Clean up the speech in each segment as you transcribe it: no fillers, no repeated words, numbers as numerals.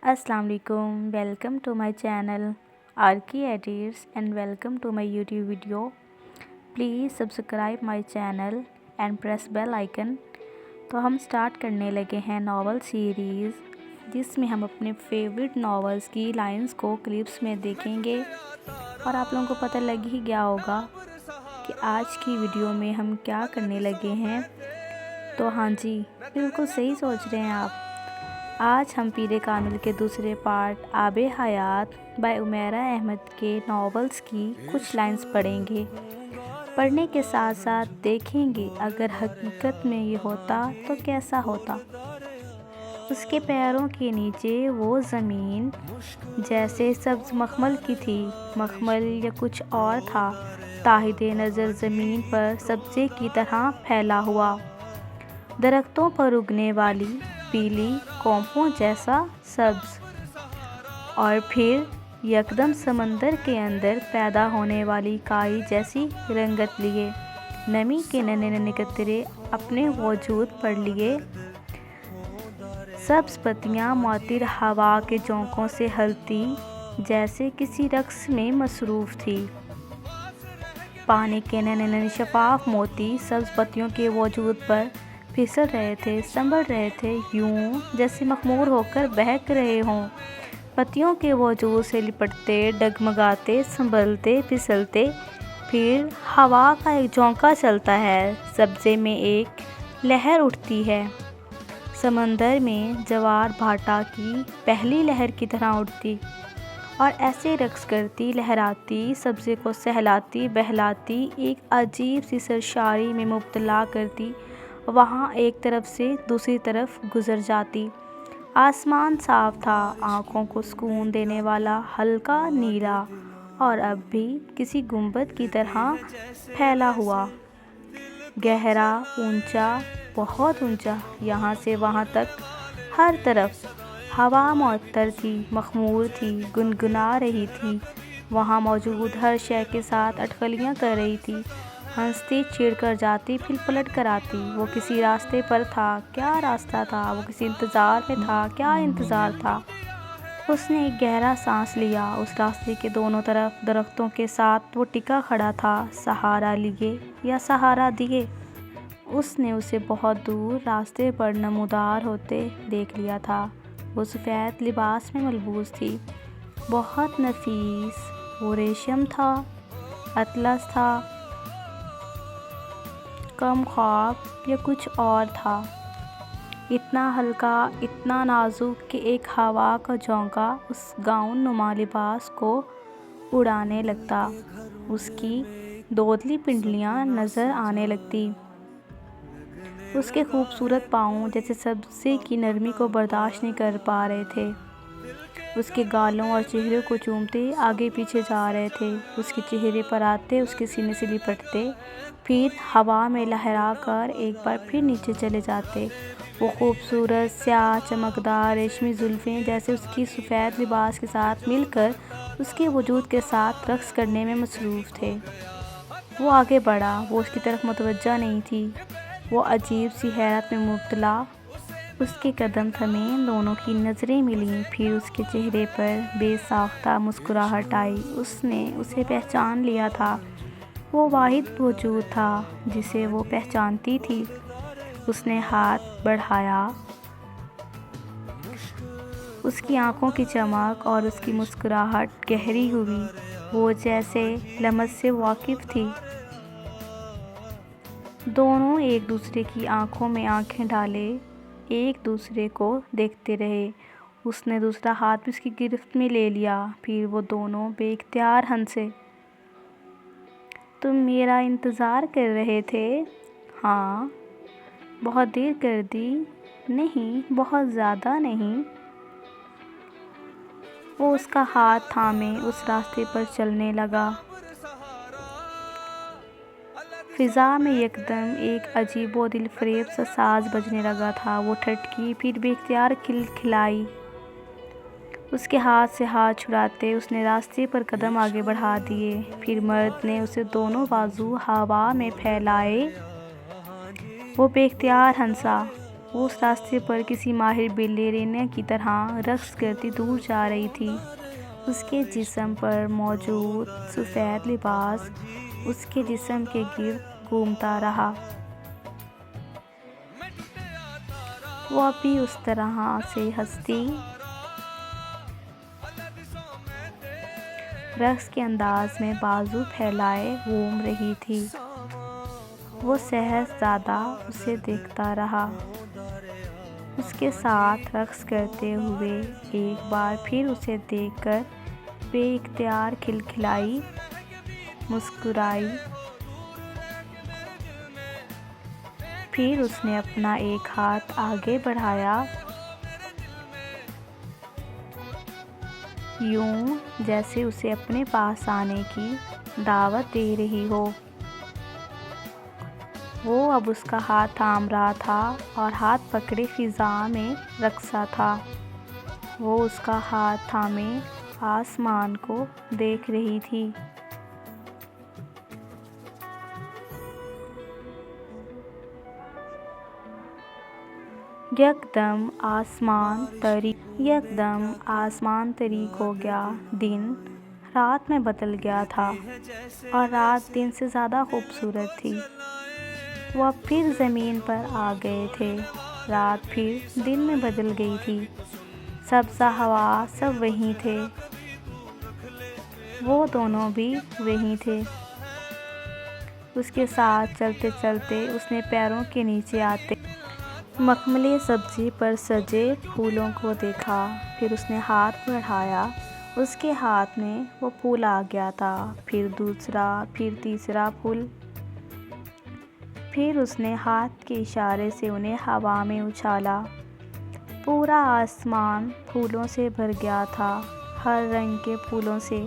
Assalamu alaikum. Welcome to my channel Arki Edits and welcome to my YouTube video. Please subscribe my channel and press bell icon. तो हम start करने लगे हैं novel series, जिसमें हम अपने favourite novels की लाइंस को क्लिप्स में देखेंगे। और आप लोगों को पता लग ही गया होगा कि आज की वीडियो में हम क्या करने लगे हैं। तो हाँ जी, बिल्कुल सही सोच रहे हैं आप। आज हम पीरे कामिल के दूसरे पार्ट आबे हयात बाय उमैरा अहमद के नावल्स की कुछ लाइंस पढ़ेंगे। पढ़ने के साथ साथ देखेंगे अगर हकीकत में ये होता तो कैसा होता। उसके पैरों के नीचे वो ज़मीन जैसे सब्ज़ मखमल की थी, मखमल या कुछ और था, ताहिदे नज़र ज़मीन पर सब्ज़े की तरह फैला हुआ, दरख्तों पर उगने वाली पीली कौपों जैसा सब्ज़, और फिर यकदम समंदर के अंदर पैदा होने वाली काई जैसी रंगत लिए, नमी के नन्हे नन्हे कतरे अपने वजूद पर लिए। सब्ज़ पत्तियाँ मुअत्तिर हवा के झोंकों से हलती जैसे किसी रक्स में मसरूफ़ थी। पानी के नन्हे नन्हे शफाफ मोती सब्ज़ पत्तियों के वजूद पर फिसल रहे थे, संभल रहे थे, यूं जैसे मखमूर होकर बहक रहे हों। पत्तियों के वजूद से लिपटते, डगमगाते, संभलते, फिसलते। फिर हवा का एक झोंका चलता है, सब्ज़े में एक लहर उठती है, समंदर में जवार भाटा की पहली लहर की तरह उठती और ऐसे रक्स करती, लहराती, सब्ज़े को सहलाती, बहलाती, एक अजीब सी सरशारी में मुब्तला करती, वहाँ एक तरफ से दूसरी तरफ गुज़र जाती। आसमान साफ था, आँखों को सुकून देने वाला हल्का नीला, और अब भी किसी गुंबद की तरह फैला हुआ, गहरा, ऊंचा, बहुत ऊंचा, यहाँ से वहाँ तक हर तरफ। हवा मुअत्तर थी, मखमूर थी, गुनगुना रही थी, वहाँ मौजूद हर शय के साथ अटकलियाँ कर रही थी, हंसती, छेड़ कर जाती, फिर पलट कर आती। वो किसी रास्ते पर था, क्या रास्ता था, वो किसी इंतज़ार में था, क्या इंतज़ार था। उसने एक गहरा सांस लिया। उस रास्ते के दोनों तरफ दरख्तों के साथ वो टिका खड़ा था, सहारा लिए या सहारा दिए। उसने उसे बहुत दूर रास्ते पर नमूदार होते देख लिया था। वो सफ़ेद लिबास में मलबूस थी, बहुत नफीस। वो रेशम था, अतलस था, कम ख्वाब या कुछ और था। इतना हल्का, इतना नाजुक कि एक हवा का झोंका उस गाउन नुमा लिबास को उड़ाने लगता, उसकी दोदली पिंडलियाँ नज़र आने लगती। उसके खूबसूरत पाँव जैसे सब्ज़े की नरमी को बर्दाश्त नहीं कर पा रहे थे, उसके गालों और चेहरे को चूमते आगे पीछे जा रहे थे, उसके चेहरे पर आते, उसके सीने से लिपटते, फिर हवा में लहरा कर एक बार फिर नीचे चले जाते। वो खूबसूरत, स्याह, चमकदार रेशमी जुल्फ़ें जैसे उसकी सफ़ेद लिबास के साथ मिलकर उसके वजूद के साथ रक़्स करने में मसरूफ़ थे। वो आगे बढ़ा, वो उसकी तरफ मुतवज्जा नहीं थी, वो अजीब सी हैरत में मुब्तला। उसके कदम थमे, दोनों की नज़रें मिलीं, फिर उसके चेहरे पर बेसाख्ता मुस्कुराहट आई। उसने उसे पहचान लिया था, वो वाहिद वजूद था जिसे वो पहचानती थी। उसने हाथ बढ़ाया, उसकी आंखों की चमक और उसकी मुस्कुराहट गहरी हुई, वो जैसे लम्स से वाकिफ़ थी। दोनों एक दूसरे की आंखों में आंखें डाले एक दूसरे को देखते रहे। उसने दूसरा हाथ भी उसकी गिरफ्त में ले लिया, फिर वो दोनों बेइख्तियार हंसे। तुम मेरा इंतज़ार कर रहे थे? हाँ। बहुत देर कर दी? नहीं, बहुत ज़्यादा नहीं। वो उसका हाथ थामे उस रास्ते पर चलने लगा। फ़िज़ा में यकदम एक अजीबो दिलफरेब सा साज़ बजने लगा था। वो ठटकी, फिर बेइख्तियार खिलखिलाई। उसके हाथ से हाथ छुड़ाते उसने रास्ते पर कदम आगे बढ़ा दिए। फिर मर्द ने उसे दोनों बाजू हवा में फैलाए। वो बेइख्तियार हंसा। وہ اس راستے پر کسی ماہر بیلرینہ کی طرح رقص کرتی دور جا رہی تھی۔ اس کے جسم پر موجود سفید لباس اس کے جسم کے گرد گھومتا رہا۔ وہ اب بھی اس طرح سے ہنستی، رقص کے انداز میں بازو پھیلائے گھوم رہی تھی۔ وہ شہزادہ اسے دیکھتا رہا، اس کے ساتھ رقص کرتے ہوئے۔ ایک بار پھر اسے دیکھ کر بے اختیار کھلکھلائی، مسکرائی۔ پھر اس نے اپنا ایک ہاتھ آگے بڑھایا، یوں جیسے اسے اپنے پاس آنے کی دعوت دے رہی ہو۔ وہ اب اس کا ہاتھ تھام رہا تھا اور ہاتھ پکڑے فضا میں رقصا تھا۔ وہ اس کا ہاتھ تھامے آسمان کو دیکھ رہی تھی۔ یکدم آسمان تاریک ہو گیا۔ دن رات میں بدل گیا تھا اور رات دن سے زیادہ خوبصورت تھی۔ وہ اب پھر زمین پر آ گئے تھے۔ رات پھر دن میں بدل گئی تھی۔ سبزہ ہوا سب وہیں تھے، وہ دونوں بھی وہیں تھے۔ اس کے ساتھ چلتے چلتے اس نے پیروں کے نیچے آتے مخملی سبزی پر سجے پھولوں کو دیکھا۔ پھر اس نے ہاتھ بڑھایا، اس کے ہاتھ میں وہ پھول آ گیا تھا۔ پھر دوسرا، پھر تیسرا پھول۔ پھر اس نے ہاتھ کے اشارے سے انہیں ہوا میں اچھالا۔ پورا آسمان پھولوں سے بھر گیا تھا، ہر رنگ کے پھولوں سے۔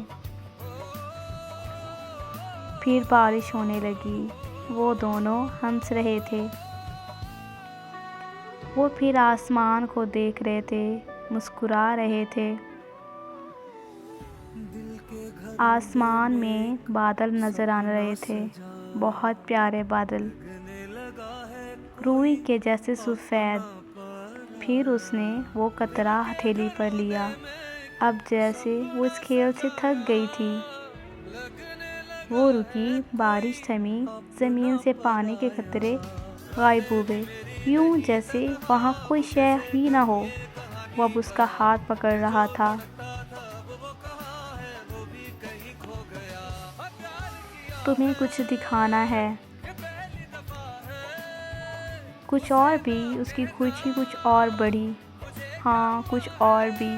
پھر بارش ہونے لگی۔ وہ دونوں ہنس رہے تھے۔ وہ پھر آسمان کو دیکھ رہے تھے، مسکرا رہے تھے۔ آسمان میں بادل نظر آ رہے تھے، بہت پیارے بادل، روئی کے جیسے سفید۔ پھر اس نے وہ قطرہ ہتھیلی پر لیا۔ اب جیسے وہ اس کھیل سے تھک گئی تھی۔ وہ رکی، بارش تھمی، زمین سے پانی کے قطرے غائب ہوئے، یوں جیسے وہاں کوئی شے ہی نہ ہو۔ وہ اب اس کا ہاتھ پکڑ رہا تھا۔ تمہیں کچھ دکھانا ہے؟ کچھ اور بھی؟ اس کی خوشی کچھ اور بڑھی۔ ہاں، کچھ اور بھی۔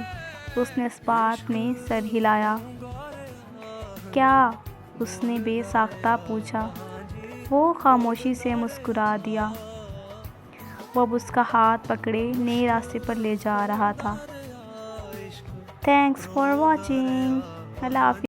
اس نے اس بات میں سر ہلایا۔ کیا؟ اس نے بے ساختہ پوچھا۔ وہ خاموشی سے مسکرا دیا۔ وہ اب اس کا ہاتھ پکڑے نئے راستے پر لے جا رہا تھا۔ Thanks for watching. اللہ حافظ۔